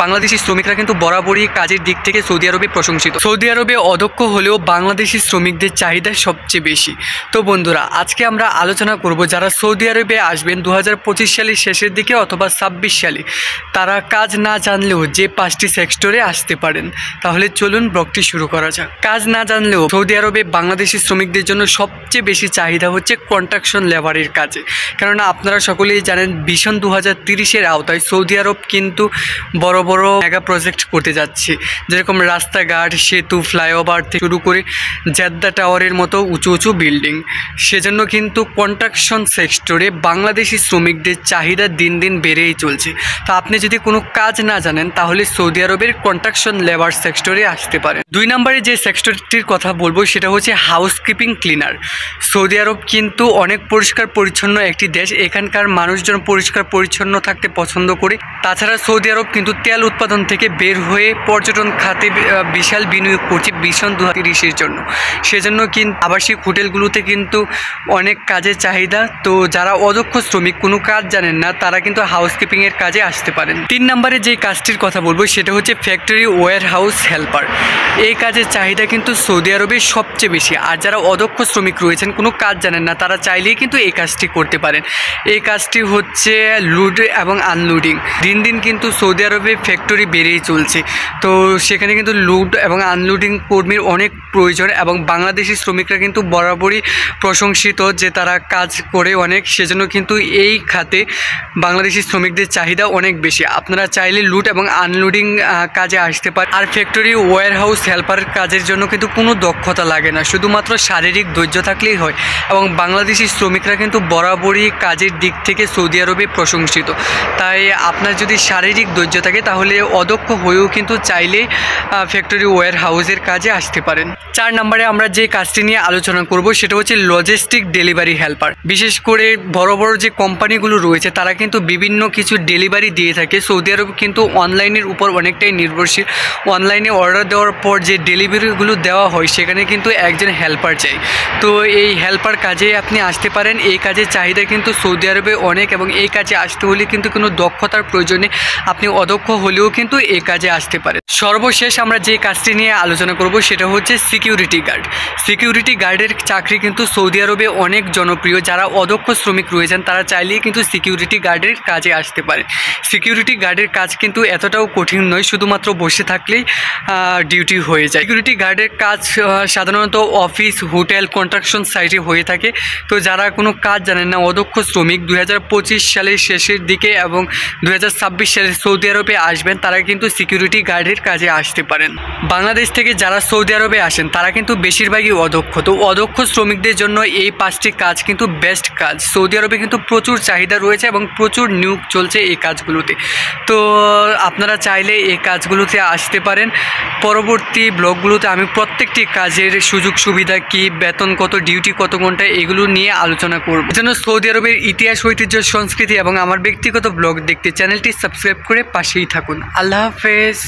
বাংলাদেশি শ্রমিকরা কিন্তু বরাবরই কাজের দিক থেকে সৌদি আরবে প্রশংসিত। সৌদি আরবে অদক্ষ হলেও বাংলাদেশি শ্রমিকদের চাহিদা সবচেয়ে বেশি। তো বন্ধুরা, আজকে আমরা আলোচনা করব যারা সৌদি আরবে আসবেন 2025 সালের শেষের দিকে অথবা 26 সালে, তারা কাজ না জানলেও যে 5টি সেক্টরে আসতে পারেন। তাহলে চলুন ব্লগটি শুরু করা যাক। কাজ না জানলেও সৌদি আরবে বাংলাদেশি শ্রমিকদের জন্য সবচেয়ে বেশি চাহিদা হচ্ছে কনস্ট্রাকশন লেবারের কাজে। কেননা আপনারা সকলেই জানেন ভিশন 2030-এর আওতায় সৌদি আরব কিন্তু বড় বড় মেগা প্রজেক্ট করতে যাচ্ছে, যেরকম রাস্তাঘাট, সেতু, ফ্লাইওভার থেকে শুরু করে জেদ্দা টাওয়ারের মতো উঁচু উঁচু বিল্ডিং। সেজন্য কিন্তু কনস্ট্রাকশন সেক্টরে বাংলাদেশি শ্রমিকদের চাহিদা দিন দিন বেড়েই চলছে। তো আপনি যদি কোনো কাজ না জানেন তাহলে সৌদি আরবের কনস্ট্রাকশন লেবার সেক্টরে আসতে পারেন। 2 নম্বরে যে সেক্টরটির কথা বলবো সেটা হচ্ছে হাউসকিপিং ক্লিনার। সৌদি আরব কিন্তু অনেক পরিষ্কার পরিচ্ছন্ন একটি দেশ, এখানকার মানুষজন পরিষ্কার পরিচ্ছন্ন থাকতে পছন্দ করে। তাছাড়া সৌদি আরব কিন্তু তেল উৎপাদন থেকে বের হয়ে পর্যটন খাতে বিশাল বিনিয়োগ করছে ভিশন 2030-এর জন্য। সেজন্য কিন্তু আবাসিক হোটেলগুলোতে কিন্তু অনেক কাজের চাহিদা। তো যারা অদক্ষ শ্রমিক, কোনো কাজ জানেন না, তারা কিন্তু হাউসকিপিংয়ের কাজে আসতে পারেন। 3 নম্বরে যে কাজটির কথা বলবো সেটা হচ্ছে ফ্যাক্টরি ওয়্যার হাউস হেল্পার। এই কাজের চাহিদা কিন্তু সৌদি আরবে সবচেয়ে বেশি। আর যারা অদক্ষ শ্রমিক রয়েছেন, কোনো কাজ জানেন না, তারা চাইলেই কিন্তু এই কাজটি করতে পারেন। এই কাজটি হচ্ছে লোড এবং আনলোডিং। দিন দিন কিন্তু সৌদি আরবে ফ্যাক্টরি বেড়েই চলছে, তো সেখানে কিন্তু লোড এবং আনলোডিং কর্মীর অনেক প্রয়োজন এবং বাংলাদেশি শ্রমিকরা কিন্তু বরাবরই প্রশংসিত যে তারা কাজ করে অনেক। সেজন্য কিন্তু এই খাতে বাংলাদেশি শ্রমিকদের চাহিদা অনেক বেশি। আপনারা চাইলে লোড এবং আনলোডিং কাজে আসতে পারেন। আর ফ্যাক্টরি ওয়্যার হাউস হেল্পার কাজের জন্য কিন্তু কোনো দক্ষতা লাগে না, শুধুমাত্র শারীরিক ধৈর্য থাকলেই হয়। এবং বাংলাদেশি শ্রমিকরা কিন্তু বরাবরই কাজের দিক থেকে সৌদি আরবে প্রশংসিত। তাই আপনার যদি শারীরিক ধৈর্য থাকে তাহলে অদক্ষ হয়েও কিন্তু চাইলে ফ্যাক্টরি ওয়্যার হাউসের কাজে আসতে পারেন। 4 নম্বরে আমরা যে কাজটি নিয়ে আলোচনা করব সেটা হচ্ছে লজিস্টিক ডেলিভারি হেল্পার। বিশেষ করে বড় বড় যে কোম্পানিগুলো রয়েছে তারা কিন্তু বিভিন্ন কিছু ডেলিভারি দিয়ে থাকে। সৌদি আরব কিন্তু অনলাইনের উপর অনেকটাই নির্ভরশীল। অনলাইনে অর্ডার দেওয়ার পর যে ডেলিভারিগুলো দেওয়া হয় সেখানে কিন্তু একজন হেল্পার চাই। তো এই হেল্পার কাজে আপনি আসতে পারেন। এই কাজের চাহিদা কিন্তু সৌদি আরবে অনেক এবং এই কাজে আসতে হলে কিন্তু কোনো দক্ষতার প্রয়োজনে আপনি অদক্ষ হলেও কিন্তু এই কাজে আসতে পারেন। সর্বশেষ আমরা যে কাজটি নিয়ে আলোচনা করব সেটা হচ্ছে সিকিউরিটি গার্ড। সিকিউরিটি গার্ডের চাকরি কিন্তু সৌদি আরবে অনেক জনপ্রিয়। যারা অদক্ষ শ্রমিক রয়েছেন তারা চাইলেই কিন্তু সিকিউরিটি গার্ডের কাজে আসতে পারে। সিকিউরিটি গার্ডের কাজ কিন্তু এতটাও কঠিন নয়, শুধুমাত্র বসে থাকলেই ডিউটি হয়ে যায়। সিকিউরিটি গার্ডের কাজ সাধারণত অফিস, হোটেল, কনস্ট্রাকশন সাইটে হয়ে থাকে। তো যারা কোনো কাজ জানেন না, অদক্ষ শ্রমিক 2025 সালের শেষের দিকে এবং 2026 সালে সৌদি আরবে আসবেন, তারা কিন্তু সিকিউরিটি গার্ডের কাজে আসতে পারেন। বাংলাদেশ থেকে যারা সৌদি আরবে আসেন তারা কিন্তু বেশিরভাগই অদক্ষ। তো অদক্ষ শ্রমিকদের জন্য এই 5টি কাজ কিন্তু বেস্ট কাজ। সৌদি আরবে কিন্তু প্রচুর চাহিদা রয়েছে এবং প্রচুর নিয়োগ চলছে এই কাজগুলোতে। তো আপনারা চাইলে এই কাজগুলোতে আসতে পারেন। পরবর্তী ব্লগগুলোতে আমি প্রত্যেকটি কাজের সুযোগ সুবিধা কী, বেতন কত, ডিউটি কত ঘন্টা, এগুলো নিয়ে আলোচনা করব। এজন্য সৌদি আরবের ইতিহাস, ঐতিহ্য, সংস্কৃতি এবং আমার ব্যক্তিগত ব্লগ দেখতে চ্যানেলটি সাবস্ক্রাইব করে পাশেই থাকুন। আল্লাহ হাফেজ।